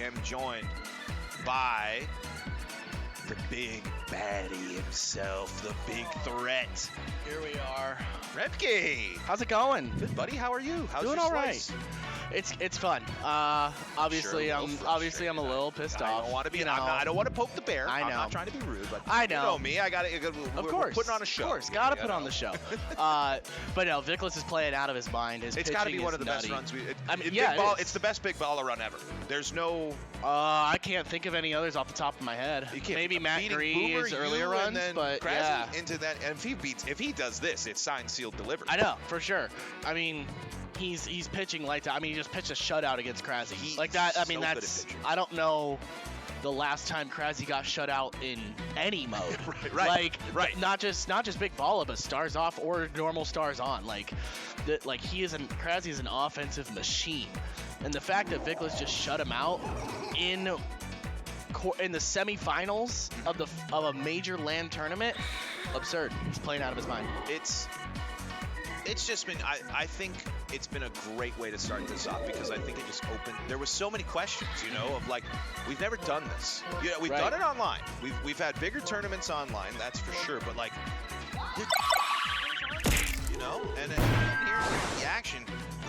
am joined by the big baddie himself, the big threat. Here we are. Repke! How's it going? Good, buddy. How are you? How's Doing your all right. slice? It's fun. Obviously, Sure, I'm a little pissed off. I don't want to be. You know, I don't want to poke the bear. I know. I'm not trying to be rude, but I know. You know me. I got it. Of course. We're putting on a show. Of course, gotta put on the show. But no, Vickless is playing out of his mind. His It's got to pitching be one is of the nutty. best runs. Yeah, It's the best big baller run ever. There's no. I can't think of any others off the top of my head. You can't Maybe Matt beating Gree's Boomer, earlier you, runs, and then but Krasny yeah. into that. And if he does this, it's signed, sealed, delivered. I know for sure. I mean, he's pitching lights out. I mean, he just pitched a shutout against Krasny. Like that. I mean, so good at that's. pitching. I don't know the last time Krasny got shut out in any mode. Right. Not just Big Balla, but stars off or normal stars on. Krasny is an offensive machine, and the fact that Vickless just shut him out in the semifinals of a major LAN tournament, absurd. He's playing out of his mind. It's just been, I think it's been a great way to start this off, because I think it just opened, there was so many questions, of like, we've never done this. We've done it online. We've had bigger tournaments online, that's for sure, but like, and here's the action.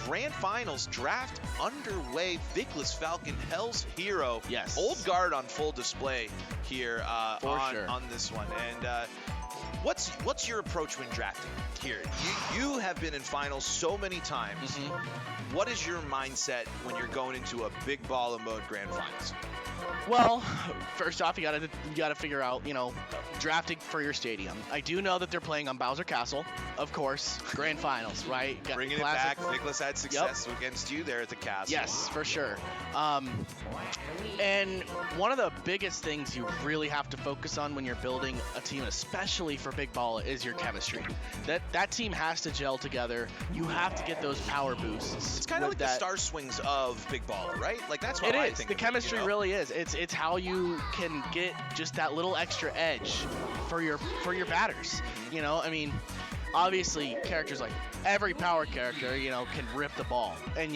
Grand Finals draft underway. Vickless Falcon, Hellzhero. Yes. Old guard on full display here on this one. And what's your approach when drafting here? You have been in finals so many times. Mm-hmm. What is your mindset when you're going into a big Balla mode Grand Finals? Well, first off, you gotta figure out, drafting for your stadium. I do know that they're playing on Bowser Castle, of course. Grand Finals, right? Bringing it back. Vickless had success against you there at the castle. Yes, for sure. And one of the biggest things you really have to focus on when you're building a team, especially for Big Balla, is your chemistry. That team has to gel together. You have to get those power boosts. It's kind of like the star swings of Big Balla, right? Like that's what I think. The chemistry really is. It's how you can get just that little extra edge for your batters. I mean, obviously characters like every power character, can rip the ball, and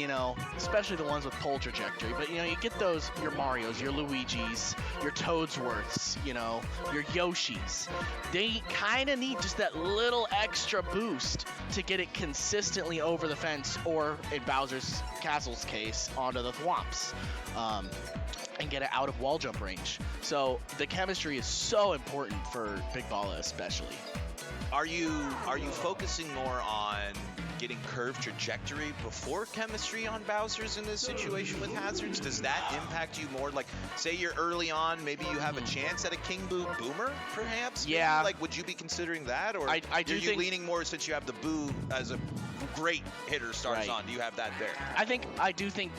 especially the ones with pole trajectory. But you get those, your Marios, your Luigis, your Toadsworths, your Yoshis. They kind of need just that little extra boost to get it consistently over the fence, or in Bowser's Castle's case, onto the thwomps. And get it out of wall jump range. So the chemistry is so important for Big Balla, especially. Are you focusing more on getting curve trajectory before chemistry on Bowser's in this situation with hazards? Does that impact you more? Like, say you're early on, maybe you have a chance at a King Boo Boomer, perhaps? Yeah. Maybe? Like, would you be considering that, or I are you leaning more since you have the Boo as a great hitter starts on? Do you have that there? I do think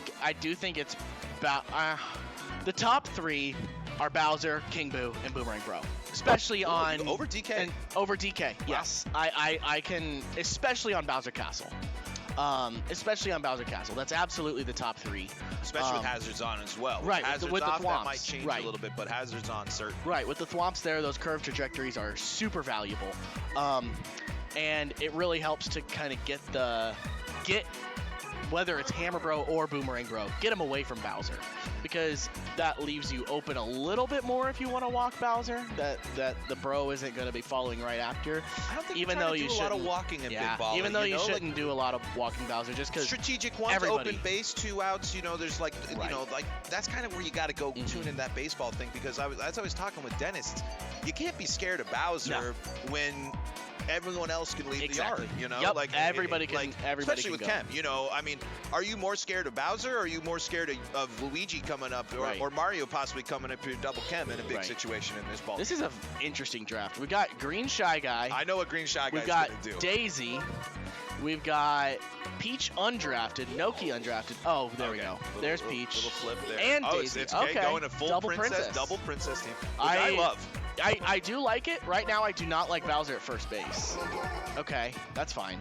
it's about the top three are Bowser, King Boo, and Boomerang Bro. Especially on over DK. And over DK, yes. I can, especially on Bowser Castle. That's absolutely the top three. Especially with hazards on as well. Right, hazards with the off, thwomps. that might change a little bit, but hazards on certain. Right, with the thwomps there, those curve trajectories are super valuable. And it really helps to kind of get whether it's Hammer Bro or Boomerang Bro, get them away from Bowser, because that leaves you open a little bit more if you want to walk Bowser. That the Bro isn't going to be following right after. I don't think even though you do a lot of walking in Big Balla. Even though you shouldn't do a lot of walking Bowser, just because strategic ones, open base, 2 outs. There's like like that's kind of where you got to go tune in that baseball thing, because as I was talking with Dennis, you can't be scared of Bowser when everyone else can leave the yard, Yep. like everybody can, especially with go. Chem. I mean, are you more scared of Bowser, or are you more scared of Luigi coming up, or Mario possibly coming up here double Chem in a big situation in this ball? This is an interesting draft. We got Green Shy Guy. I know what Green Shy Guy's gonna do. We've got Daisy. We've got Peach undrafted, Noki undrafted. Oh, there we go. There's Peach. Little flip there. And Daisy. It's going a full double double princess team, which I love. I do like it. Right now, I do not like Bowser at first base. Okay, that's fine.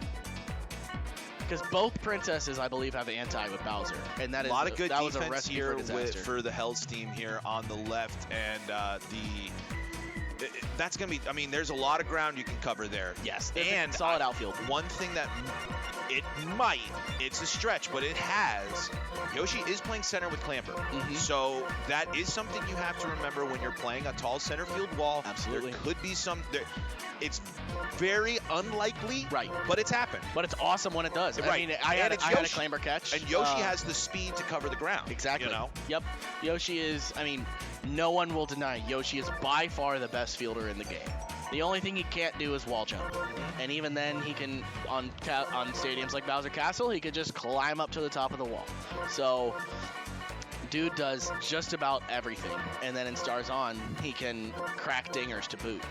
Because both princesses, I believe, have anti with Bowser, and that is a lot of good defense here for the Hell's team here on the left, and that's going to be, I mean, there's a lot of ground you can cover there. Yes, and solid outfield. One thing that it's a stretch, but it has, Yoshi is playing center with Clamper. So that is something you have to remember when you're playing a tall center field wall. Absolutely. There could be it's very unlikely, right? But it's happened. But it's awesome when it does. Right. I mean, I had a Clamper catch. And Yoshi has the speed to cover the ground. Exactly. You know? Yep. Yoshi is, I mean, no one will deny Yoshi is by far the best fielder in the game. The only thing he can't do is wall jump. And even then, he can, on stadiums like Bowser Castle, he could just climb up to the top of the wall. So, dude does just about everything. And then in Stars On, he can crack dingers to boot.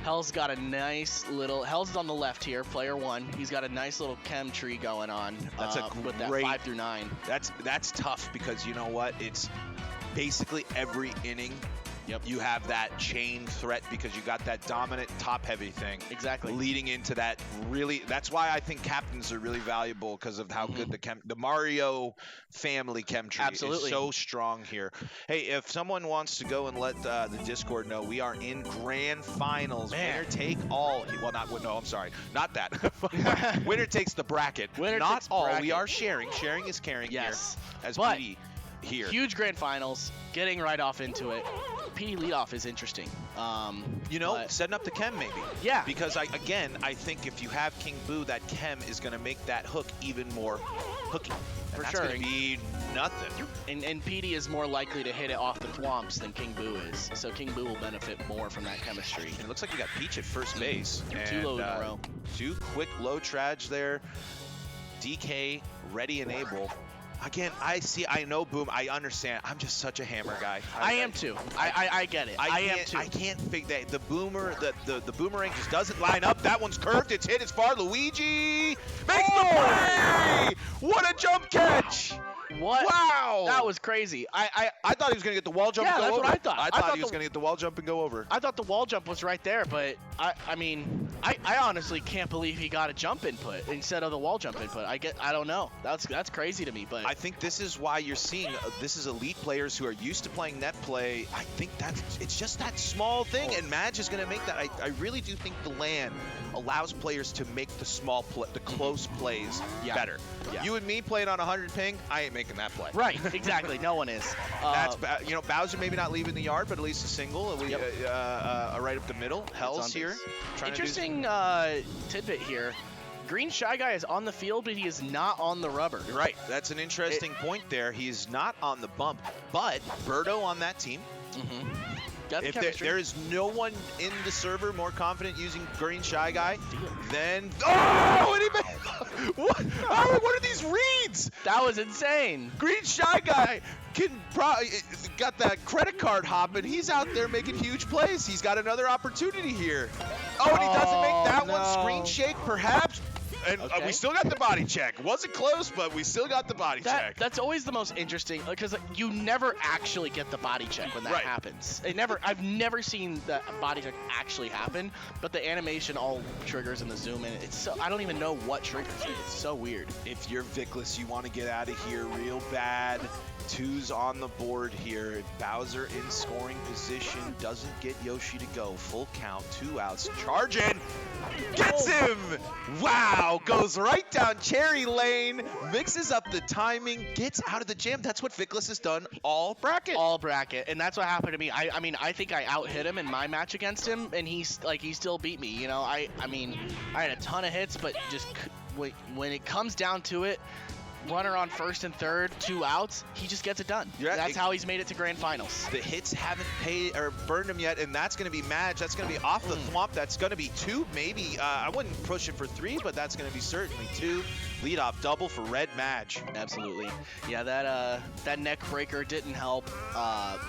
Hell's got a nice little, Hell's on the left here, player 1. He's got a nice little chem tree going on. That's a with that great, 5 through 9. That's tough because you know what? It's basically every inning. Yep. You have that chain threat because you got that dominant top-heavy thing. Exactly. Leading into that really. That's why I think captains are really valuable because of how good the Mario family chem tree is so strong here. Hey, if someone wants to go and let the Discord know, we are in grand finals. Man. Winner take all. Well, no, I'm sorry, not that. Winner takes the bracket. Winner not takes all. bracket. We are sharing. Sharing is caring. Yes. Here, as But PD here. Huge grand finals. Getting right off into it. PD leadoff is interesting. Setting up the chem maybe. Yeah. Because I think if you have King Boo, that chem is going to make that hook even more hooky. For that's sure. going to be nothing. And PD is more likely to hit it off the thwomps than King Boo is. So King Boo will benefit more from that chemistry. And it looks like you got Peach at first base. Two low in a row. 2 quick low traj there. DK ready and able. Again, I know Boom. I understand. I'm just such a hammer guy. I am too. I get it. I am too. I can't figure that. The boomerang just doesn't line up. That one's curved. It's hit. It's far. Luigi makes the play. What a jump catch! What? Wow! That was crazy. I thought he was gonna get the wall jump and go over. Yeah, that's what I thought. I thought he was gonna get the wall jump and go over. I thought the wall jump was right there, but I mean, I honestly can't believe he got a jump input instead of the wall jump input. I don't know. That's crazy to me, but I think this is why you're seeing this is elite players who are used to playing net play. I think it's just that small thing, and Madge is gonna make that. I really do think the LAN allows players to make the close plays better. Yeah. You and me playing on 100 ping, I ain't making that play. Right, exactly. No one is. That's Bowser maybe not leaving the yard, but at least a single. Right up the middle. Hell's here. Interesting tidbit here. Green Shy Guy is on the field, but he is not on the rubber. You're right. That's an interesting point there. He's not on the bump, but Birdo on that team. If there is no one in the server more confident using Green Shy Guy than what are these reads? That was insane. Green Shy Guy got that credit card hopping. He's out there making huge plays. He's got another opportunity here. Oh, and he doesn't make that one. Screen shake, perhaps. And we still got the body check. Wasn't close, but we still got the body check. That's always the most interesting because you never actually get the body check when that happens. I've never seen the body check actually happen, but the animation all triggers in the zoom in. I don't even know what triggers it. It's so weird. If you're Vickless, you want to get out of here real bad. 2's on the board here. Bowser in scoring position. Doesn't get Yoshi to go. Full count. 2 outs. Charging. Gets him. Wow. Goes right down Cherry Lane. Mixes up the timing. Gets out of the jam. That's what Vickless has done all bracket. All bracket. And that's what happened to me. I mean, I think I out-hit him in my match against him, and he still beat me. You know, I mean, I had a ton of hits, but just when it comes down to it, runner on first and third, 2 outs, he just gets it done. That's how he's made it to grand finals. The hits haven't paid or burned him yet, and that's going to be Madge. That's going to be off the thwomp. That's going to be 2, maybe. I wouldn't push it for 3, but that's going to be certainly 2. Leadoff double for Red Madge. Absolutely. Yeah, that neck breaker didn't help.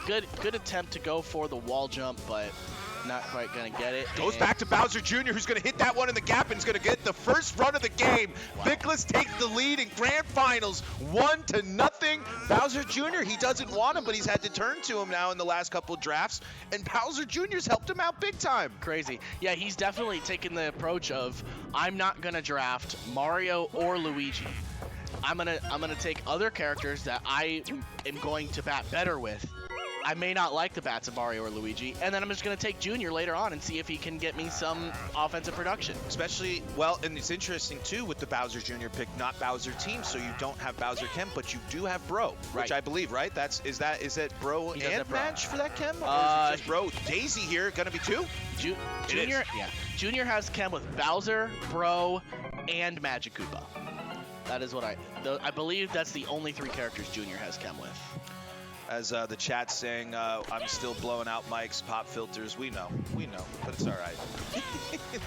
Good attempt to go for the wall jump, but not quite gonna get it. Goes back to Bowser Jr., who's gonna hit that one in the gap and is gonna get the first run of the game. Wow. Vickless takes the lead in grand finals, 1-0. Bowser Jr., he doesn't want him, but he's had to turn to him now in the last couple of drafts, and Bowser Jr.'s helped him out big time. Crazy. Yeah, he's definitely taken the approach of, I'm not gonna draft Mario or Luigi. I'm gonna take other characters that I am going to bat better with I may not like the bats of Mario or Luigi, and then I'm just going to take Junior later on and see if he can get me some offensive production. Especially, well, and it's interesting too with the Bowser Jr. pick, not Bowser team, so you don't have Bowser Chem, but you do have Bro, which I believe, right? Is that Bro and match for that Chem? Or is it just Bro? Daisy here, gonna be 2? Junior, yeah. Junior has Chem with Bowser, Bro, and Magic Koopa. That is what I believe that's the only 3 characters Junior has Chem with. As the chat's saying, I'm still blowing out mics, pop filters. We know, but it's all right.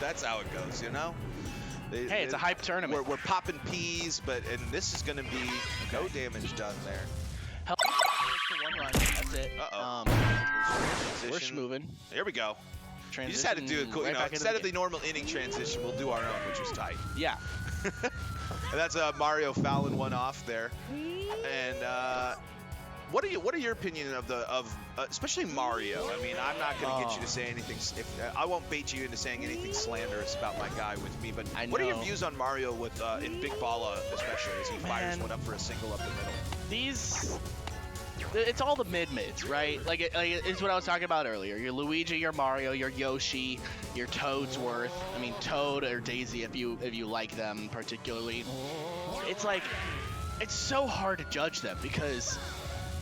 That's how it goes, you know? Hey, it's a hype tournament. We're popping peas, and this is going to be no damage done there. Help one run. That's it. We're schmoving. Here we go. Transition, you just had to do it cool. Right instead of the normal inning transition, we'll do our own, which was tight. Yeah. And that's Mario fouling one off there. And what are your opinion of especially Mario? I mean, I'm not going to get you to say anything. I won't bait you into saying anything slanderous about my guy with me. But what are your views on Mario with in Big Balla, especially as he fires one up for a single up the middle? It's all the mid-mids, right? Like it's what I was talking about earlier. Your Luigi, your Mario, your Yoshi, your Toadsworth. I mean, Toad or Daisy, if you like them particularly. It's like it's so hard to judge them because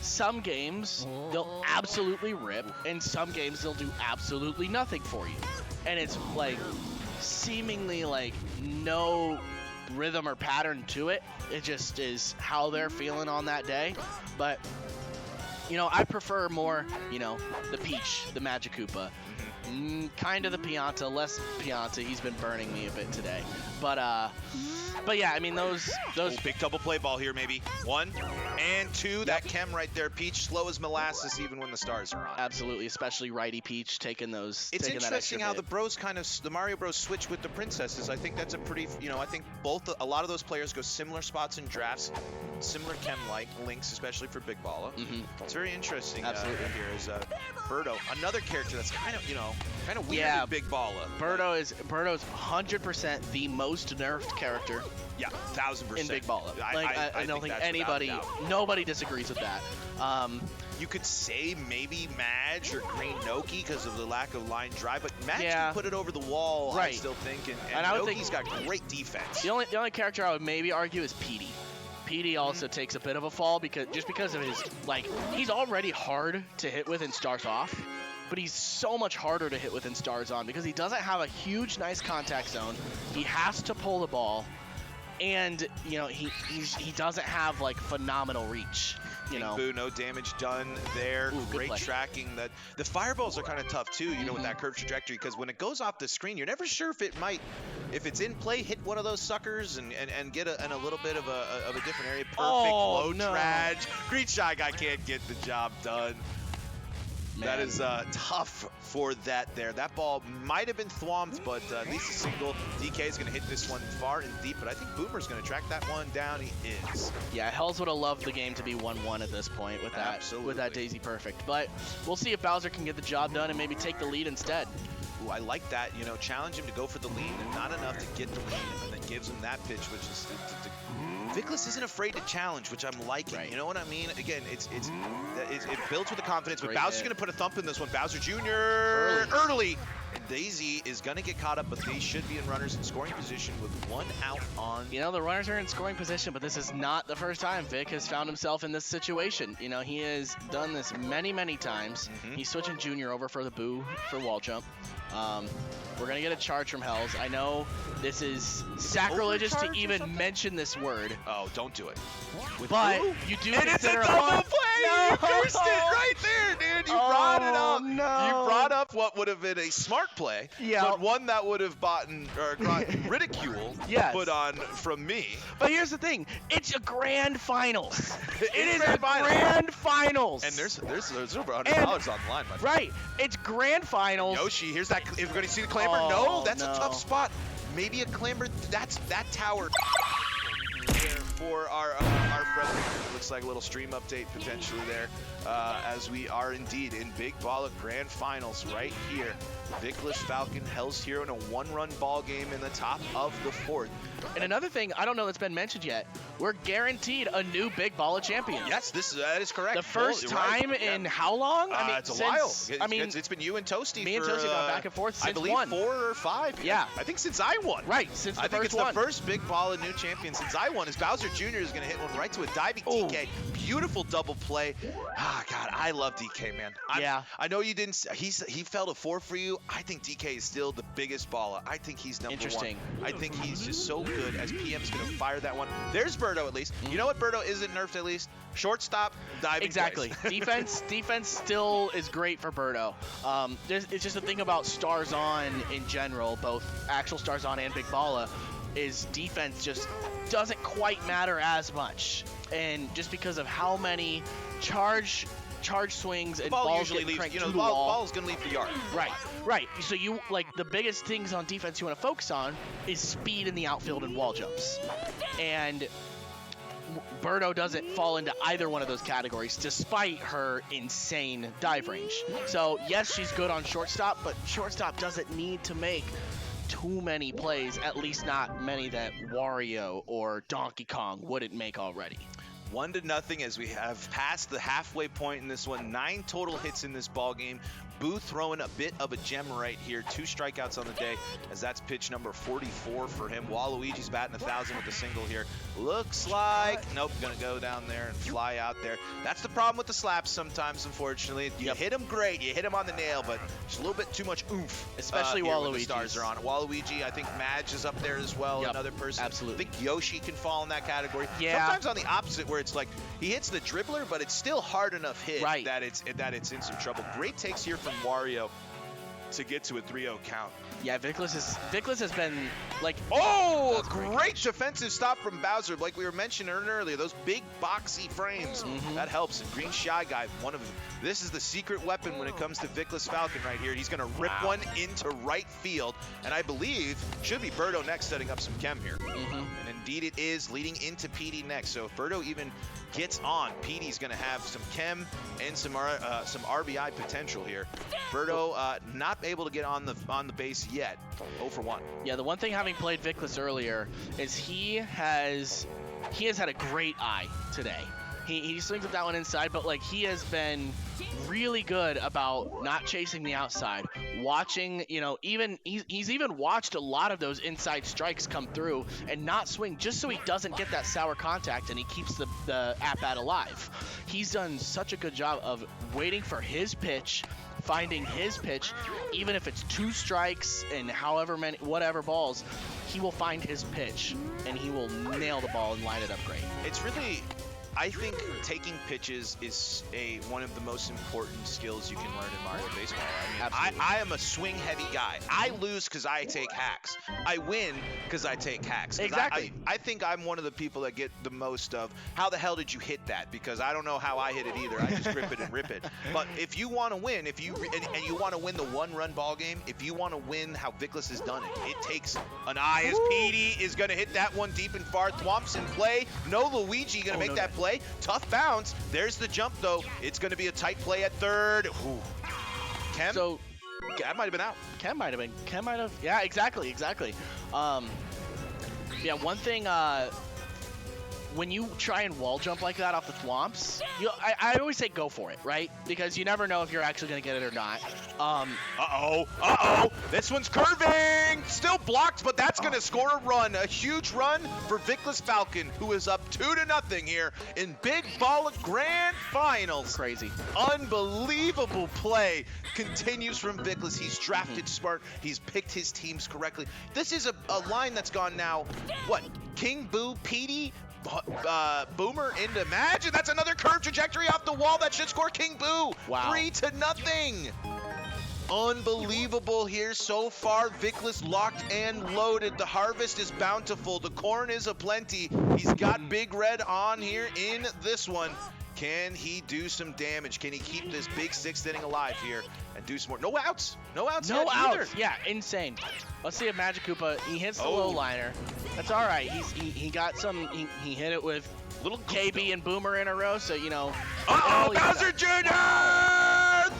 some games they'll absolutely rip, and some games they'll do absolutely nothing for you. And it's like seemingly like no rhythm or pattern to it. It just is how they're feeling on that day. But you know, I prefer more, you know, the Peach, the Magic Koopa, kind of the Pianta, less Pianta. He's been burning me a bit today. But yeah, I mean those big double play ball here, maybe 1 and 2. That Chem right there, Peach slow as molasses even when the stars are on. Absolutely, especially righty Peach taking those. It's interesting how hit. the Mario Bros switch with the princesses. I think that's a pretty, I think a lot of those players go similar spots in drafts, similar Chem-like links, especially for Big Balla. It's very interesting. Absolutely. Here is Birdo, another character that's kind of weird in Big Balla. Birdo's 100% the most nerfed character. Yeah, 1000%. In Big Balla. I don't think nobody disagrees with that. You could say maybe Madge or Green Noki because of the lack of line drive, but Madge can put it over the wall, I still think, and Noki's got great defense. The only character I would maybe argue is Petey. Petey also takes a bit of a fall because of his, he's already hard to hit with in Stars Off, but he's so much harder to hit with in Stars On because he doesn't have a huge, nice contact zone. He has to pull the ball. And he doesn't have phenomenal reach. Boo, no damage done there. Great tracking. That the fireballs are kind of tough too. With that curved trajectory, because when it goes off the screen, you're never sure if it's in play, hit one of those suckers and get a little bit of a different area. Perfect low traj. Green Shy Guy can't get the job done. Man. That is tough for that there. That ball might have been thwomped, but at least a single. DK is going to hit this one far and deep, but I think Boomer's going to track that one down. He is. Yeah, Hells would have loved the game to be 1-1 at this point with that Daisy Perfect. But we'll see if Bowser can get the job done and maybe take the lead instead. Ooh, I like that. Challenge him to go for the lead and not enough to get the lead, and then gives him that pitch, which is Vickless isn't afraid to challenge, which I'm liking. Right. You know what I mean? Again, it builds with the confidence, but Bowser's going to put a thump in this one. Bowser Jr. early. And Daisy is going to get caught up, but they should be in runners in scoring position with 1 out on. The runners are in scoring position, but this is not the first time Vic has found himself in this situation. He has done this many, many times. He's switching Junior over for the Boo for wall jump. We're going to get a charge from Hells. I know this is sacrilegious to even mention this word. Oh, don't do it. But Boo? you do and consider it's a double play! No. You cursed it right there, dude! You brought it up. No. You brought up what would have been a smart play, but one that would have gotten ridicule put on from me. But here's the thing. It's a grand finals. It is a grand finals. And there's over $100 on the line, my friend. Right. It's grand finals. Yoshi, here's that. If we're going to see the clamber, no, that's a tough spot. Maybe a clamber. That's that tower there for our friend. looks like a little stream update potentially there, as we are indeed in Big Balla Grand Finals right here. Vickless Falcon, Hellzhero in a one-run ball game in the top of the 4th. And another thing, I don't know that's been mentioned yet, we're guaranteed a new Big Balla champion. Yes, that is correct. The first time in how long? I mean, it's a while. It's been you and Toasty. Me and Toasty gone back and forth since I believe one. 4 or 5. Yeah. I think since I won. Right, since the I think first it's one. the first Big Balla new champion since I won. Is Bowser Jr. is going to hit one right to a diving DK. Beautiful double play. Ah, God, I love DK, man. I know you didn't. He fell to 4 for you. I think DK is still the biggest Balla. I think he's number 1. Interesting. I think he's just so good as PM's going to fire that one. There's Birdo at least. You know what Birdo isn't nerfed at least? Shortstop, diving. Exactly. defense still is great for Birdo. It's just the thing about Stars On in general, both actual Stars On and Big Balla, is defense just doesn't quite matter as much. And just because of how many charge swings and ball balls usually getting leaves, cranked to the ball's going to leave the yard. Right. So you, like, the biggest things on defense you want to focus on is speed in the outfield and wall jumps. And Birdo doesn't fall into either one of those categories despite her insane dive range. So yes, she's good on shortstop, but shortstop doesn't need to make too many plays, at least not many that Wario or Donkey Kong wouldn't make already. 1-0 as we have passed the halfway point in this one. 9 total hits in this ball game. Boo throwing a bit of a gem right here. 2 strikeouts on the day, as that's pitch number 44 for him. Waluigi's batting 1,000 with a single here. Looks like, nope, gonna go down there and fly out there. That's the problem with the slaps sometimes, unfortunately. You hit them great, you hit them on the nail, but just a little bit too much oomph. Especially Waluigi. The stars are on it. Waluigi, I think Madge is up there as well, another person. Absolutely. I think Yoshi can fall in that category. Yeah. Sometimes on the opposite, where it's like he hits the dribbler, but it's still hard enough hit that it's in some trouble. Great takes here from Wario to get to a 3-0 count. Yeah, Vickless has been like, great defensive stop from Bowser. Like we were mentioning earlier, those big boxy frames, that helps. And Green Shy Guy, this is the secret weapon when it comes to Vickless Falcon right here. He's gonna rip one into right field, and I believe should be Birdo next, setting up some chem here. And indeed it is, leading into PD next. So if Birdo even gets on, PD's gonna have some chem and some RBI potential here. Birdo not able to get on the base yet. 0 for 1. Yeah, the one thing, having played Vickless earlier, is he has had a great eye today. He swings up that one inside, but like he has been really good about not chasing the outside, watching, he's even watched a lot of those inside strikes come through and not swing, just so he doesn't get that sour contact and he keeps the at-bat alive. He's done such a good job of waiting for his pitch, finding his pitch, even if it's 2 strikes and whatever balls, he will find his pitch and he will nail the ball and line it up great. It's really, I think taking pitches is one of the most important skills you can learn in Mario Baseball. I mean, I am a swing-heavy guy. I lose because I take hacks. I win because I take hacks. Exactly. I think I'm one of the people that get the most of, how the hell did you hit that? Because I don't know how I hit it either. I just grip it and rip it. But if you want to win, and you want to win the one-run ball game, if you want to win how Vickless has done it, it takes an eye, as PD is going to hit that one deep and far. Thwomps in play. No Luigi going to make that play. Tough bounce. There's the jump, though. It's going to be a tight play at third. Ooh. Chem? So that might have been out. Chem might have. Yeah, exactly. Yeah, one thing, when you try and wall jump like that off the thwomps, I always say go for it, right? Because you never know if you're actually going to get it or not. This one's curving! Still blocked, but that's going to score a run. A huge run for Vickless Falcon, who is up 2-0 here in Big Balla Grand Finals. Crazy. Unbelievable play continues from Vickless. He's drafted smart. He's picked his teams correctly. This is a line that's gone now, what? King, Boo, PD, Boomer into Madge. That's another curve trajectory off the wall. That should score King Boo. Wow. 3-0. Unbelievable here so far. Vickless locked and loaded. The harvest is bountiful. The corn is aplenty. He's got Big Red on here in this one. Can he do some damage? Can he keep this big sixth inning alive here and do some more? No outs. No outs. No yet outs. either. Yeah, insane. Let's see if Magic Koopa, he hits the Oh. low liner. That's all right. He got some, he hit it with Little KB and Boomer in a row, so, you know. Uh-oh, at least Bowser Jr.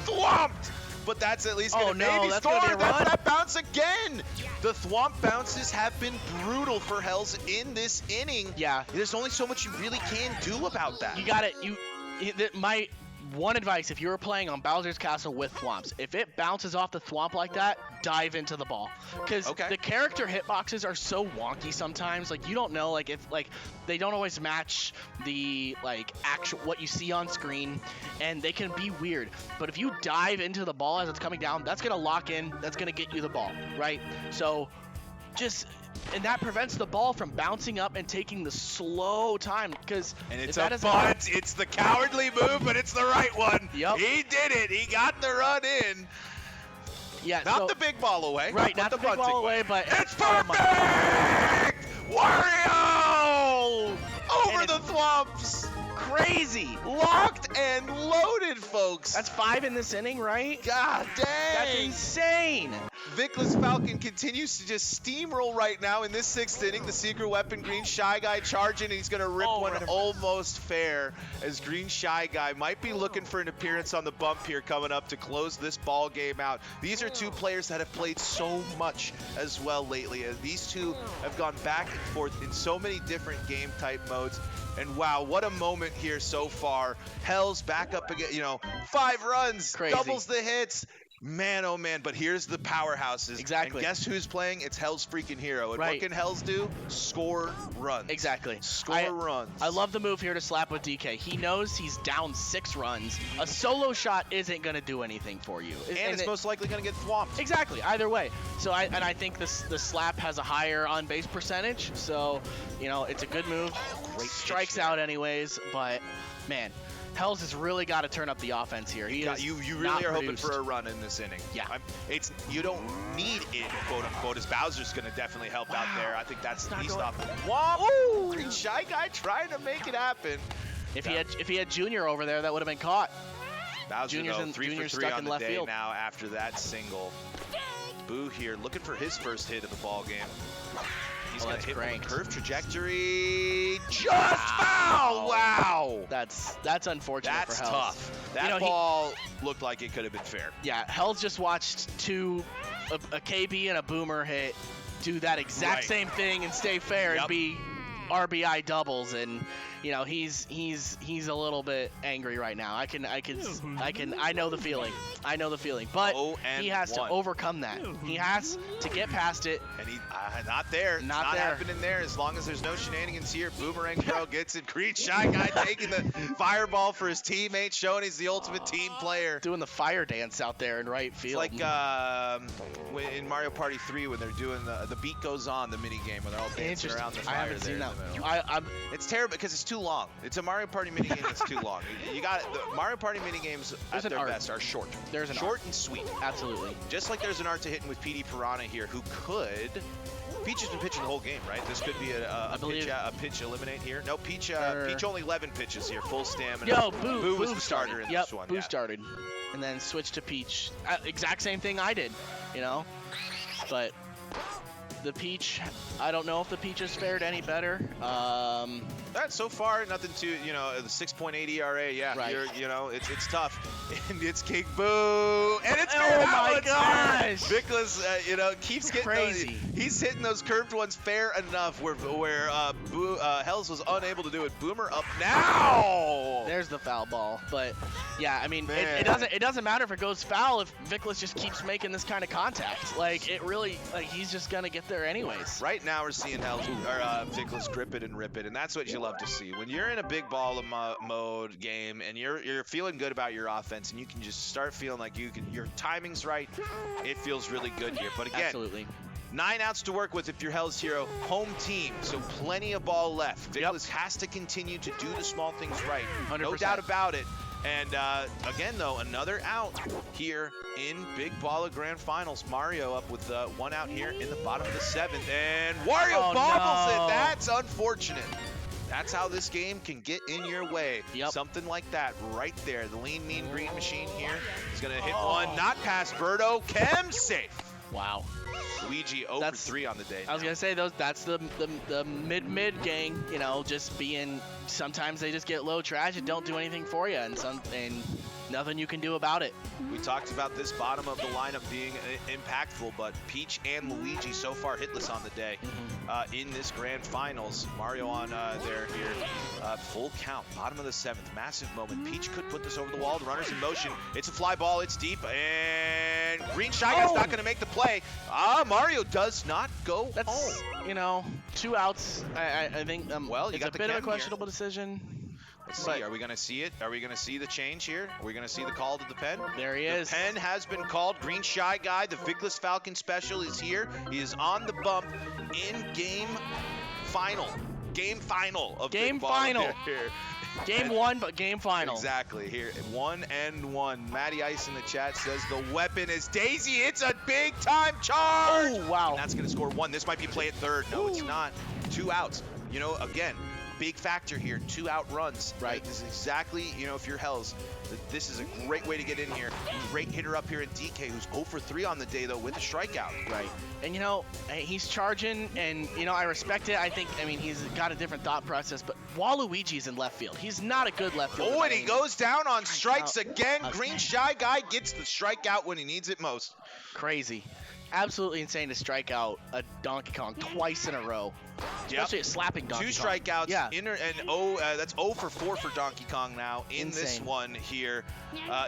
Thwomped! But that's at least gonna maybe that's score. gonna be a That's run. that bounce again. The Thwomp bounces have been brutal for Hells in this inning. Yeah. There's only so much you really can do about that. You got it. My one advice, if you were playing on Bowser's Castle with Thwomps, if it bounces off the Thwomp like that, dive into the ball. Because the character hitboxes are so wonky sometimes. Like, you don't know, like, if, like, they don't always match the, like, actual, what you see on screen, and they can be weird. But if you dive into the ball as it's coming down, that's going to lock in, that's going to get you the ball, right? So, and that prevents the ball from bouncing up and taking the slow time, because it's a bunt. It's the cowardly move, but it's the right one. Yep. He did it. He got the run in. Yeah, Not the big ball away. Right, not the big ball away, but it's perfect. Wario over the Thwomps. Crazy. Locked and loaded, folks. That's 5 in this inning, right? God dang. That's insane. Vickless Falcon continues to just steamroll right now in this 6th inning. The secret weapon, Green Shy Guy, charging, and he's going to rip one almost fair, as Green Shy Guy might be looking for an appearance on the bump here coming up to close this ball game out. These are two players that have played so much as well lately. These two have gone back and forth in so many different game type modes. And wow, what a moment here so far. Hell's back up again, 5 runs, Crazy. Doubles the hits. Man, oh man, but here's the powerhouses. Exactly. And guess who's playing? It's Hell's freaking hero. And Right. what can Hells do? Score runs. Exactly. Score runs. I love the move here to slap with DK. He knows he's down 6 runs. A solo shot isn't going to do anything for you. And it's most likely going to get thwomped. Exactly, either way. So I think the slap has a higher on-base percentage, so, it's a good move. Great Strikes out anyways, but, man, Hells has really got to turn up the offense here. You really are hoping for a run in this inning. Yeah. You don't need it, quote unquote, as Bowser's going to definitely help out there. I think he stopped it. Ooh. Green Shy Guy trying to make it happen. If he had Junior over there, that would have been caught. Bowser, Junior's though, 3 for 3 stuck on in the left day field. now after that single. Boo here, looking for his first hit of the ball game. He's going to hit with a curve trajectory. Just foul! Wow! That's unfortunate for Hells. That's tough. That ball looked like it could have been fair. Yeah, Hells just watched a KB and a Boomer hit do that exact same thing and stay fair and be RBI doubles, and he's a little bit angry right now. I know the feeling. But he has to overcome that. He has to get past it. And he not there. It's not happening there. As long as there's no shenanigans here. Boomerang Pro gets it. Green Shy Guy taking the fireball for his teammate, showing he's the ultimate team player. Doing the fire dance out there in right field. It's like in Mario Party 3 when they're doing the beat goes on, the mini game where they're all dancing around the fire. I haven't seen that. It's terrible because it's too long. It's a Mario Party mini game that's too long. You got it. The Mario Party mini games at their best are short. There's an short and sweet. Absolutely. Just like there's an art to hitting with PD Piranha here, who could. Peach has been pitching the whole game, right? This could be a pitch eliminate here. No, Peach only 11 pitches here, full stamina. Yo, Boo was the starter in this one. Boo started, and then switched to Peach. Exact same thing I did, but the Peach, I don't know if the Peach has fared any better. So far, nothing to, the 6.8 ERA, yeah. Right. It's tough. And it's King Boo. And it's fair. Oh my gosh. Vickless, keeps getting crazy. He's hitting those curved ones fair enough where Hells was unable to do it. Boomer up now. There's the foul ball. But yeah, I mean, it doesn't matter if it goes foul if Vickless just keeps making this kind of contact. Like, it really, he's just gonna get there anyways. Right now we're seeing Vickless grip it and rip it, and that's what you love to see. When you're in a big ball mode game and you're feeling good about your offense and you can just start feeling like your timing's right, it feels really good here. But again, absolutely. 9 outs to work with if you're Hellzhero. Home team, so plenty of ball left. Vickless has to continue to do the small things right. 100%. No doubt about it. And again, though, another out here in Big Balla Grand Finals. Mario up with 1 out here in the bottom of the 7th. And Wario bobbles it. That's unfortunate. That's how this game can get in your way. Yep. Something like that right there. The lean, mean green machine here is going to hit one. Not past Birdo. Chem safe. Wow. Luigi 0 for 3 on the day. I was gonna say that's the mid gang, you know, just being. Sometimes they just get low trash and don't do anything for you, and nothing you can do about it. We talked about this bottom of the lineup being impactful, but Peach and Luigi so far hitless on the day in this grand finals. Mario on there here, full count, bottom of the 7th, massive moment. Peach could put this over the wall. The runner's in motion. It's a fly ball. It's deep, and Green Shy Guy's not going to make the play. Mario does not go home. You know, 2 outs. I think. Well, you it's got a the bit of a Chem questionable decision. Let's see. Are we going to see it? Are we going to see the change here? Are we going to see the call to the pen? There he is. The pen has been called. Green Shy Guy, the Vickless Falcon special, is here. He is on the bump in game final. Game final of game Big Ball final. Here. Game 1, but game final. Exactly. Here, 1-1. Matty Ice in the chat says the weapon is Daisy. It's a big time charge. Oh, wow. And that's going to score 1. This might be play at third. No, it's not. 2 outs. You know, again, big factor here. 2 out runs. Right. This is exactly, you know, if you're Hells, this is a great way to get in here. Great hitter up here in DK, who's 0 for 3 on the day, though, with a strikeout. Right. And, you know, he's charging, and, you know, I respect it. I mean, he's got a different thought process, but Waluigi's in left field. He's not a good left fielder. Oh, and he goes down on strikes again. Green Shy Guy gets the strikeout when he needs it most. Crazy. Absolutely insane to strike out a Donkey Kong twice in a row. Especially a slapping Donkey Kong. 2 strikeouts. Yeah. That's 0 for 4 for Donkey Kong now in Insane. this one here.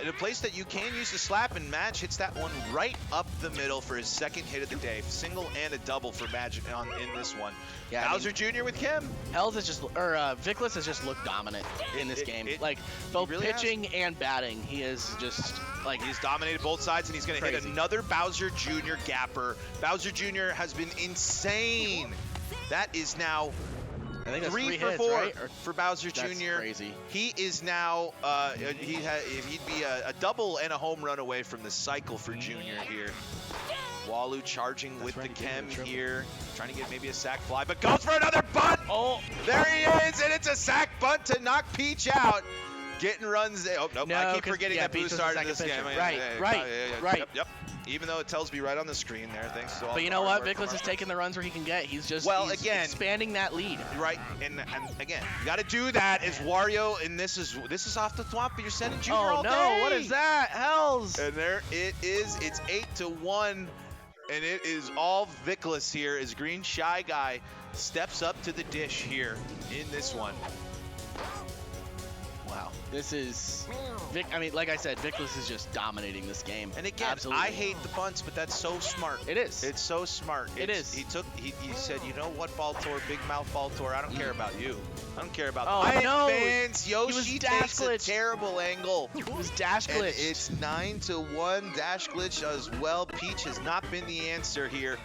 In a place that you can use the slap, and Madge hits that one right up the middle for his 2nd hit of the day. Single and a double for Madge in this one. Yeah, Bowser Jr. with Kim. Vickless has just looked dominant in this game. Like, both really pitching and batting, he is just, like... He's dominated both sides, and he's going to hit another Bowser Jr. gapper. Bowser Jr. has been insane. That is now I think that's 3 for hits, 4 right? for Bowser That's Jr. crazy. He is now, he'd be a double and a home run away from the cycle for Junior here. Walu charging with the Chem here, trying to get maybe a sac fly, but goes for another bunt. Oh, there he is, and it's a sac bunt to knock Peach out. Getting runs. Oh, nope, no, I keep forgetting that Blue started this game. Right. Yep. Even though it tells me right on the screen there, thanks to all. But you know what? Vickless is taking the runs where he can get. He's just again expanding that lead. Right, and again, you got to do that as Wario, and this is off the thwomp, but you're sending Junior all day. Oh no! What is that? Hells! And there it is. It's 8-1, and it is all Vickless here as Green Shy Guy steps up to the dish here in this one. Wow, this is I mean, like I said, Vickless is just dominating this game. And again, absolutely. I hate the bunts, but that's so smart. It is. It's so smart. It is. He said, you know what, Baltor, big mouth Baltor, I don't care about you. I don't care about I know. Fans. Yoshi takes a terrible angle. It was dash glitch. And it's 9-1 dash glitch as well. Peach has not been the answer here.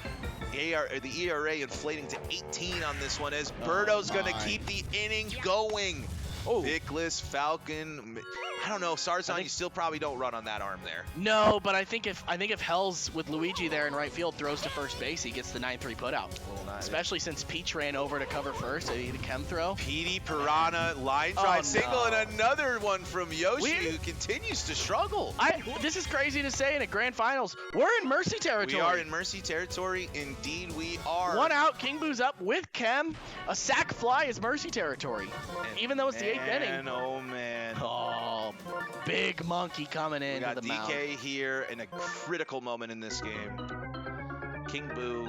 The ERA inflating to 18 on this one as Birdo's going to keep the inning going. Vickless Falcon. I don't know, Sarzan, you still probably don't run on that arm there. No, but I think if Hells with Luigi there in right field throws to first base, he gets the 9-3 putout. Especially since Peach ran over to cover first, so he had a Chem throw. Petey Piranha line drive single, and another one from Yoshi, who continues to struggle. This is crazy to say in a grand finals. We're in Mercy territory. We are in Mercy territory. Indeed, we are. 1 out, King Boo's up with Chem. A sac fly is Mercy territory, even though it's the 8th inning. Oh man. Oh, big monkey coming in. We got the DK mound. here in a critical moment in this game. King Boo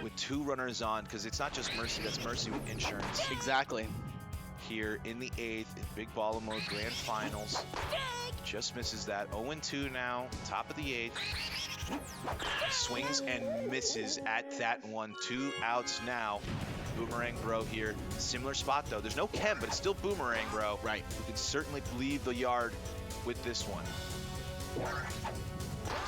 with 2 runners on, because it's not just Mercy, that's Mercy with insurance. Exactly. Here in the 8th, in Big Balla mode grand finals. Just misses that. 0-2 now, top of the 8th. Swings and misses at that one. 2 outs now. Boomerang Bro here. Similar spot though. There's no Chem, but it's still Boomerang Bro. Right. Who can certainly leave the yard with this one.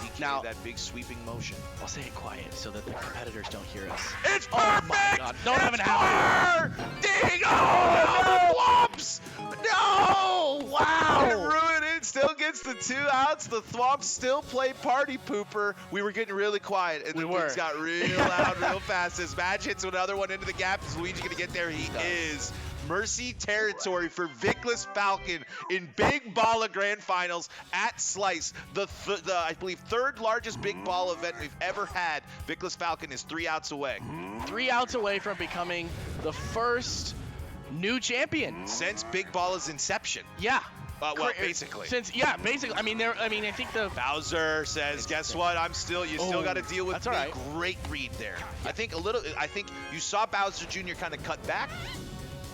DK, now that big sweeping motion. I'll say it quiet so that the competitors don't hear us. It's perfect! Oh my God. Don't have it happen. Ding! Oh, no! Flops! No! Wow! It ruined it. Still gets the 2 outs. The Thwomps still play party pooper. We were getting really quiet, and then things got real loud real fast. As Madge hits another one into the gap, is Luigi going to get there? He is. Mercy territory for Vickless Falcon in Big Balla Grand Finals at Slice, the I believe 3rd largest Big Ball event we've ever had. Vickless Falcon is 3 outs away. 3 outs away from becoming the first new champion since Big Balla's inception. Yeah. Well, basically. Basically. I mean, I think the Bowser says, "Guess what? Still got to deal with that's me." All right. Great read there. I think you saw Bowser Jr. kind of cut back.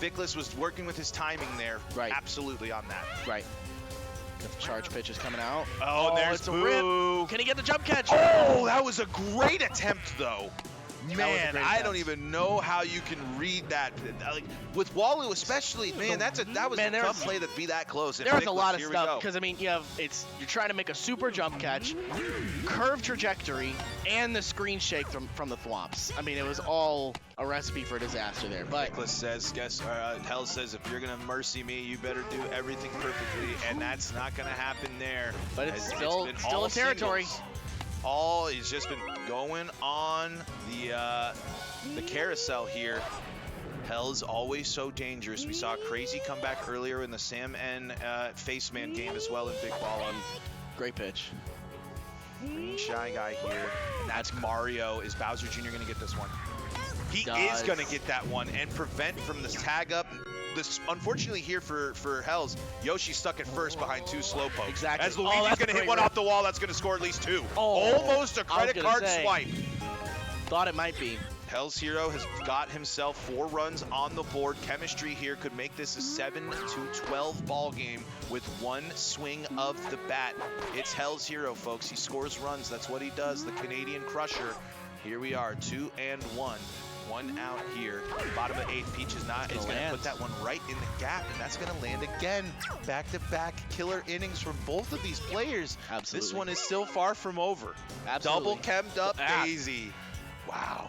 Vickless was working with his timing there. Right. Absolutely on that. Right. The charge pitch is coming out. Oh, there's it's a Boo. rip. Can he get the jump catch? Oh, that was a great attempt, though. Man, I don't even know how you can read that. Like, with Walu especially, man, that was a tough play to be that close. There was a lot of stuff because I mean, you're trying to make a super jump catch, curve trajectory, and the screen shake from the Thwomps. I mean, it was all a recipe for disaster there. But Vickless says, Hell says, if you're gonna mercy me, you better do everything perfectly, and that's not gonna happen there. But it's still in territory. All has just been going on the carousel here. Hell's always so dangerous. We saw a crazy comeback earlier in the Sam and Faceman game as well in Big Balla. Great pitch. Green Shy Guy here. And that's Mario. Is Bowser Jr. going to get this one? He is going to get that one and prevent from this tag up. This, unfortunately here for Hells, Yoshi's stuck at first behind 2 slowpokes. Exactly. As Luigi's going to hit one off the wall, that's going to score at least 2. Almost a credit card swipe. Thought it might be. Hellzhero has got himself 4 runs on the board. Chemistry here could make this a 7-12 ball game with 1 swing of the bat. It's Hellzhero, folks. He scores runs. That's what he does. The Canadian Crusher. Here we are, 2 and 1. 1 out here. Bottom of 8th, Peach is going to put that one right in the gap, and that's going to land again. Back-to-back killer innings from both of these players. Absolutely. This one is still far from over. Absolutely. Double chemmed up Daisy. Wow.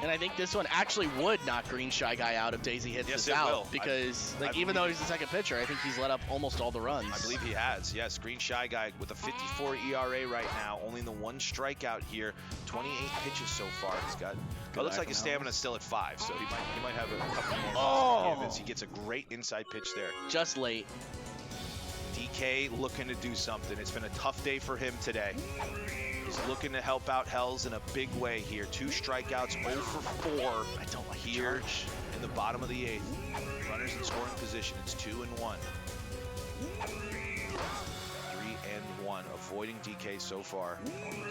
And I think this one actually would knock Green Shy Guy out if Daisy hits this out. Because even though he's the second pitcher, I think he's let up almost all the runs. I believe he has, yes. Green Shy Guy with a 54 ERA right now. Only the 1 strikeout here. 28 pitches so far. He's got, it looks like his stamina's still at 5, so he might have a couple more as he gets a great inside pitch there. Just late. DK looking to do something. It's been a tough day for him today. He's looking to help out Hells in a big way here. 2 strikeouts, 0 for 4. I don't like here in the bottom of the 8th. Runners in scoring position. It's 2 and 1. 3 and 1. Avoiding DK so far.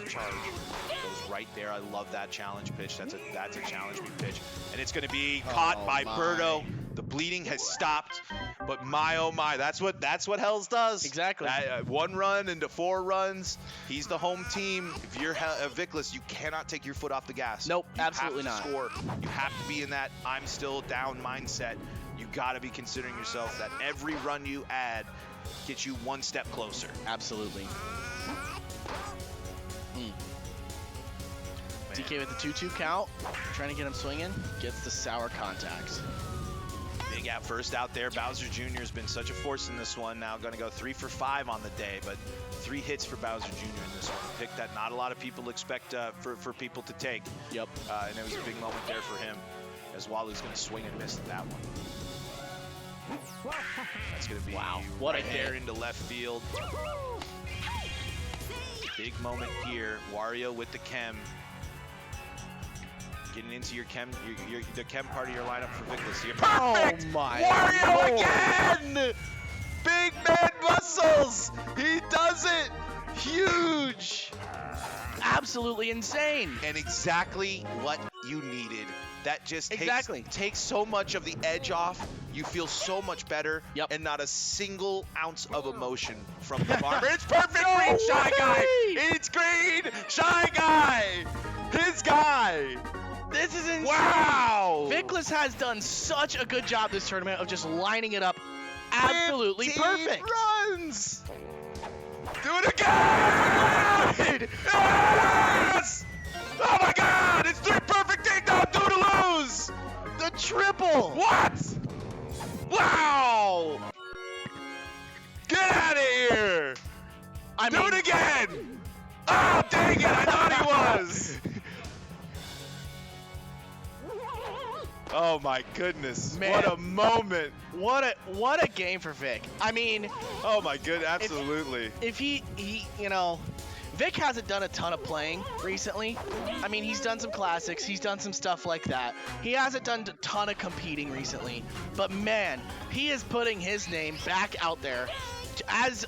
Charge goes right there. I love that challenge pitch. That's a challenge me pitch, and it's going to be caught by Birdo. The bleeding has stopped, but my oh my, that's what Hells does. Exactly. 1 run into 4 runs. He's the home team. If you're Vickless, you cannot take your foot off the gas. Nope, absolutely not. Score. You have to be in that I'm still down mindset. You got to be considering yourself that every run you add gets you 1 step closer. Absolutely. DK with the 2-2 count, trying to get him swinging, gets the sour contact. Big out first out there. Bowser Jr. has been such a force in this one. Now going to go 3 for 5 on the day, but 3 hits for Bowser Jr. in this one. A pick that not a lot of people expect for people to take. Yep. And it was a big moment there for him, as Walu's going to swing and miss that one. That's going to be what right a there hit. into left field. Big moment here. Wario with the chem. Getting into your the chem part of your lineup for Vickless here. Perfect! Oh my Wario Lord. again! Big man muscles! He does it! Huge! Absolutely insane. And exactly what you needed. That just takes so much of the edge off. You feel so much better. Yep. And not a single ounce of emotion from the farmer. It's perfect, Green Shy Guy! It's Green Shy Guy! His guy! This is insane. Wow! Vickless has done such a good job this tournament of just lining it up absolutely perfect. Runs! Do it again! Yes! Oh my God! It's 3 perfect takedown, 2 to lose! The triple! What? Wow! Get out of here! I mean, do it again! Oh, dang it! I thought he was. Oh my goodness! Man. What a moment! What a game for Vic. I mean, Oh my good, absolutely. if he you know, Vic hasn't done a ton of playing recently. I mean, he's done some classics, he's done some stuff like that. He hasn't done a ton of competing recently, but man, he is putting his name back out there as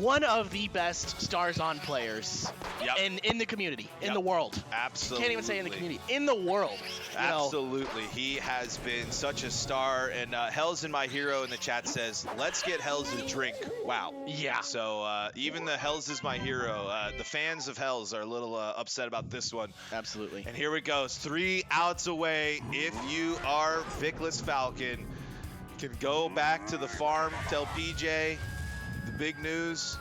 one of the best Stars On players in the community, in the world. Absolutely. Can't even say in the community, in the world. You know? Absolutely. He has been such a star. And Hell's in my hero in the chat says, let's get Hell's a drink. Wow. Yeah. So even the Hell's is my hero. The fans of Hell's are a little upset about this one. Absolutely. And here it goes. 3 outs away. If you are Vickless Falcon, you can go back to the farm, tell PJ the big news.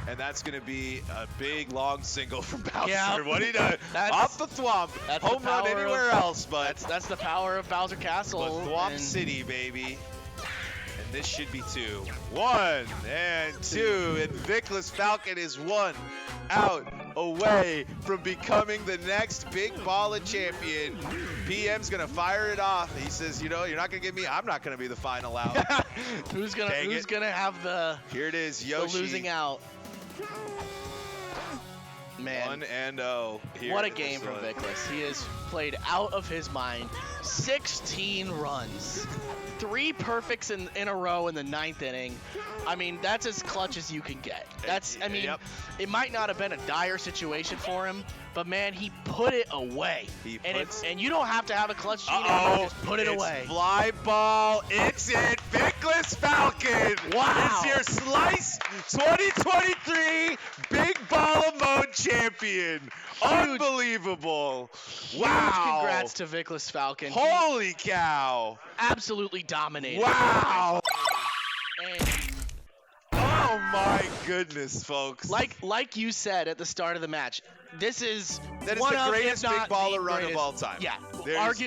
And that's going to be a big, long single from Bowser. Yeah. What he does? Off the Thwomp. That's Home the run power anywhere of, else, but that's the power of Bowser Castle. but Thwomp and City, baby. And this should be 2. 1 and 2. And Vickless Falcon is 1 out away from becoming the next big Balla champion. PM's going to fire it off. He says, you know, you're not going to give me, I'm not going to be the final out. who's gonna have the Here it is, Yoshi. the losing out? Man, 1-0. what a game from Vickless. He has played out of his mind. 16 runs. 3 perfects in a row in the 9th inning. I mean, that's as clutch as you can get. I mean, it might not have been a dire situation for him, but man, he put it away. And you don't have to have a clutch gene, just put it away. Fly ball, it's it, Vickless Falcon. Wow. It's your Slice 2023 Big Balla Mode champion. Unbelievable. Wow. Huge congrats to Vickless Falcon. Holy cow. Absolutely dominated. Wow. And oh my goodness, folks. like you said at the start of the match, this is That is one the of, greatest if Big not Balla the run of greatest. all time. Yeah, There's-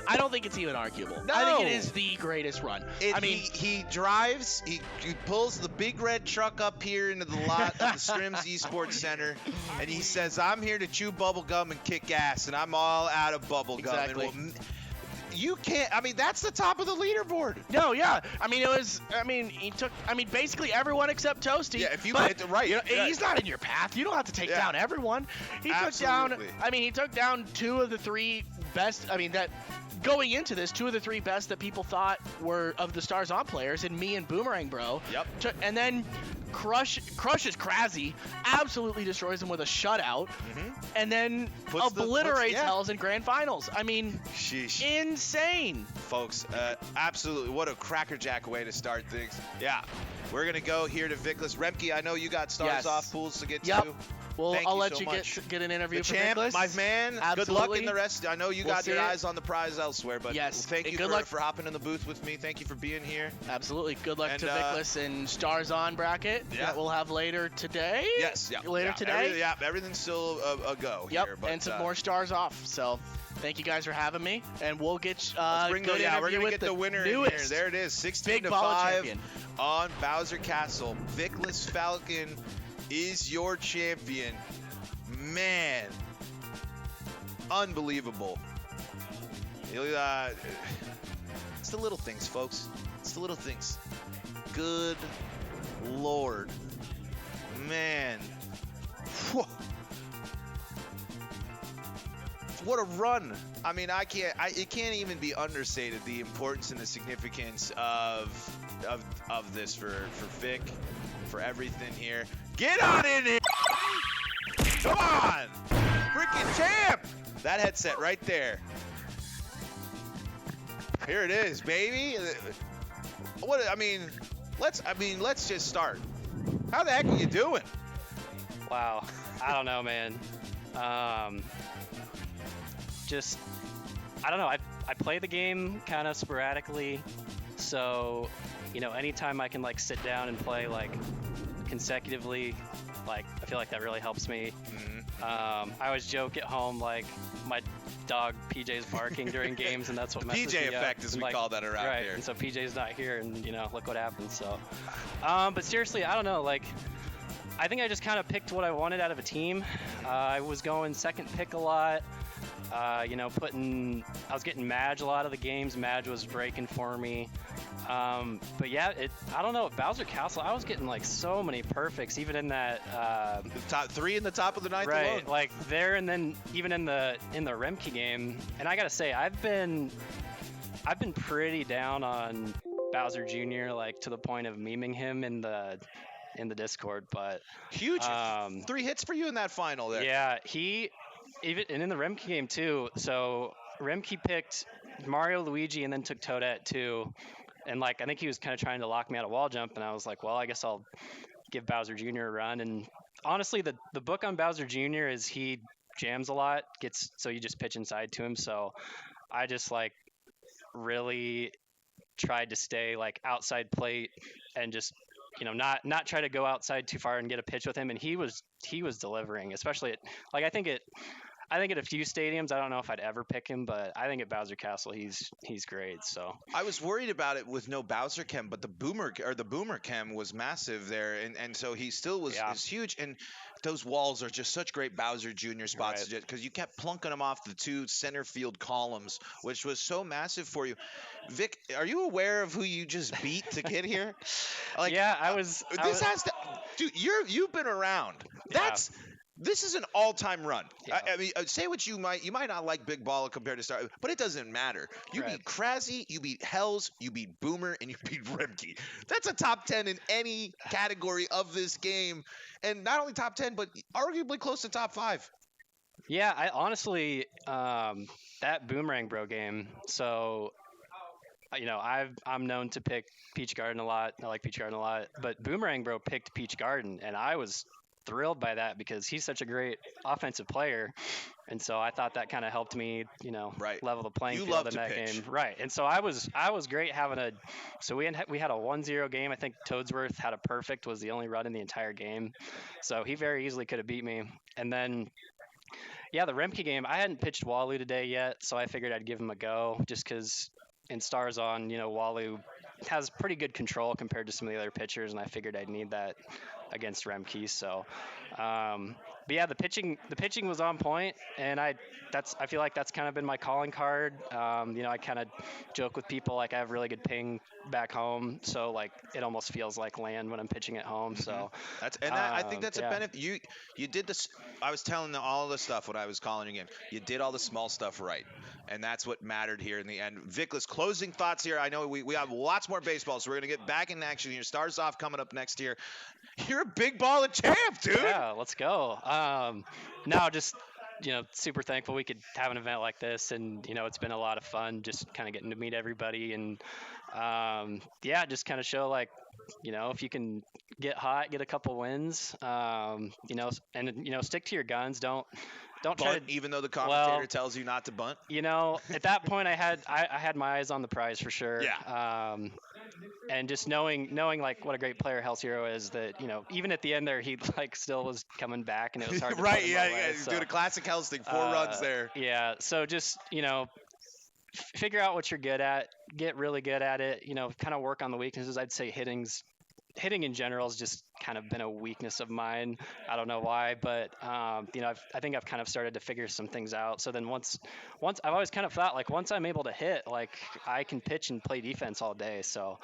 I don't think it's even arguable. No. I think it is the greatest run. I mean, he drives, he pulls the big red truck up here into the lot of the Scrims Esports Center, and he says, I'm here to chew bubble gum and kick ass, and I'm all out of bubble gum. Exactly. And you can't, I mean, that's the top of the leaderboard. no, yeah. I mean, he took. I mean, basically everyone except Toasty. Yeah, if you but, hit the right, you know, yeah. he's not in your path. You don't have to take Yeah. down everyone. He Absolutely. he took down 2 of the 3 best. I mean, that going into this, 2 of the 3 best that people thought were of the Stars On players, and me and Boomerang Bro. Yep. And then crushes Kraszy, absolutely destroys him with a shutout, and then obliterates Hells in grand finals. I mean, Sheesh. insane. Folks, absolutely, what a crackerjack way to start things. Yeah, we're going to go here to Vickless. Remke, I know you got Stars Off pools to get to. Well, Thank I'll you let so you much. get an interview The for champ, Vickless. my man. Absolutely. Good luck in the rest. I know you We'll got see your it. eyes on the prize elsewhere, but Yes, thank and you good luck. for hopping in the booth with me. Thank you for being here. Absolutely. Good luck And, to Vickless and Stars On bracket that we'll have later today. Yes, yeah. Later today. Everything's still a go Yep, here. But, and some more Stars Off. So thank you guys for having me, and we'll get let's bring good we're interview gonna with get the winner newest in here. There it is, 16 Big to Balla 5 champion. on Bowser Castle. Vickless Falcon is your champion. Man, unbelievable. It's the little things, folks. It's the little things. Good Lord, man. Whew. What a run! I mean, it can't even be understated the importance and the significance of this for Vic, for everything here. Get on in here! Come on! Freaking champ! That headset right there. Here it is, baby. Let's just start. How the heck are you doing? Wow, I don't know, man. I don't know. I play the game kind of sporadically, so anytime I can like sit down and play like consecutively, like I feel like that really helps me. I always joke at home like my dog PJ's barking during games, and that's what messes PJ me effect, up. as we Like, call that around right, here. and so PJ's not here, and look what happens. So, but seriously, I don't know. Like, I think I just kind of picked what I wanted out of a team. I was going second pick a lot. You know, I was getting Madge a lot of the games. Madge was breaking for me. But yeah, I don't know, Bowser Castle, I was getting like so many perfects, even in that. The top 3 in the top of the 9th right, alone. like there, and then even in the Remke game. And I gotta say, I've been pretty down on Bowser Jr., like to the point of memeing him in the Discord, but Huge. 3 hits for you in that final there. yeah, and in the Remke game too. So Remke picked Mario, Luigi, and then took Toadette too. And like I think he was kind of trying to lock me out of wall jump, and I was like, well, I guess I'll give Bowser Jr. a run. And honestly, the book on Bowser Jr. is he jams a lot, so you just pitch inside to him. So I just like really tried to stay like outside plate and just, you know, not try to go outside too far and get a pitch with him. And he was delivering, especially at, like I think at a few stadiums, I don't know if I'd ever pick him, but I think at Bowser Castle he's great. So I was worried about it with no Bowser Chem, but the Boomer Chem was massive there, and so he still was huge. And those walls are just such great Bowser Jr. spots, because you kept plunking them off the 2 center field columns, which was so massive for you. Vic, are you aware of who you just beat to get here? Like, yeah, I was. Dude, you've been around. Yeah. This is an all-time run. Yeah. I mean, say what you might not like Big Balla compared to Star, but it doesn't matter. You beat Krasy, you beat Hells, you beat Boomer, and you beat Remke. That's a top 10 in any category of this game, and not only top 10, but arguably close to top 5. Yeah, I honestly, that Boomerang Bro game. So, you know, I'm known to pick Peach Garden a lot. I like Peach Garden a lot, but Boomerang Bro picked Peach Garden, and I was thrilled by that because he's such a great offensive player, and so I thought that kind of helped me, you know, level the playing field in that game. Right, and so I was great having so we had a 1-0 game. I think Toadsworth had a perfect, was the only run in the entire game, so he very easily could have beat me. And then yeah, the Remke game, I hadn't pitched Walu today yet, so I figured I'd give him a go just because in Stars On, you know, Walu has pretty good control compared to some of the other pitchers, and I figured I'd need that against Remke. So, but yeah, the pitching was on point, and I feel like that's kind of been my calling card. You know, I kind of joke with people like I have really good ping back home, so like it almost feels like land when I'm pitching at home. So I think that's a benefit. You did this. I was telling all the stuff when I was calling you again. You did all the small stuff right, and that's what mattered here in the end. Vickless, closing thoughts here. I know we have lots more baseball, so we're gonna get back in action here. Stars Off coming up next year. You're a big ball of champ, dude. Yeah, let's go. Now just, you know, super thankful we could have an event like this, and you know, it's been a lot of fun just kind of getting to meet everybody, and yeah, just kind of show like, you know, if you can get hot, get a couple wins, you know, and you know, stick to your guns. Don't try to, even though the commentator tells you not to bunt. You know, at that point I had my eyes on the prize for sure. Yeah. And just knowing like what a great player Hellzhero is, that, you know, even at the end there, he like still was coming back, and it was hard to right, put him away. He's doing a classic Hells thing, 4 runs there. Yeah, so just, you know, figure out what you're good at, get really good at it, you know, kind of work on the weaknesses. I'd say hitting in general has just kind of been a weakness of mine. I don't know why, but you know, I think I've kind of started to figure some things out. So then once I've always kind of thought like once I'm able to hit, like I can pitch and play defense all day. So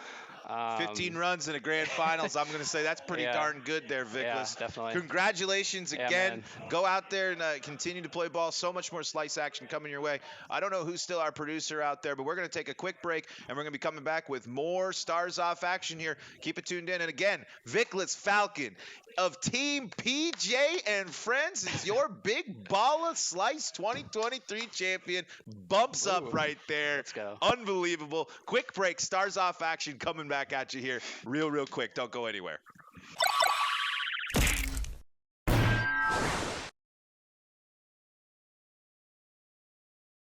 15 runs in a grand finals. I'm going to say that's pretty darn good there, Vickless. Yeah, definitely. Congratulations again. Go out there and continue to play ball. So much more slice action coming your way. I don't know who's still our producer out there, but we're going to take a quick break, and we're going to be coming back with more Stars Off action here. Keep it tuned in. And again, Vickless Falcon of Team PJ and Friends is your Big Balla Slice 2023 champion. Bumps up right there. Let's go. Unbelievable. Quick break. Stars Off action coming back at you here real quick. Don't go anywhere.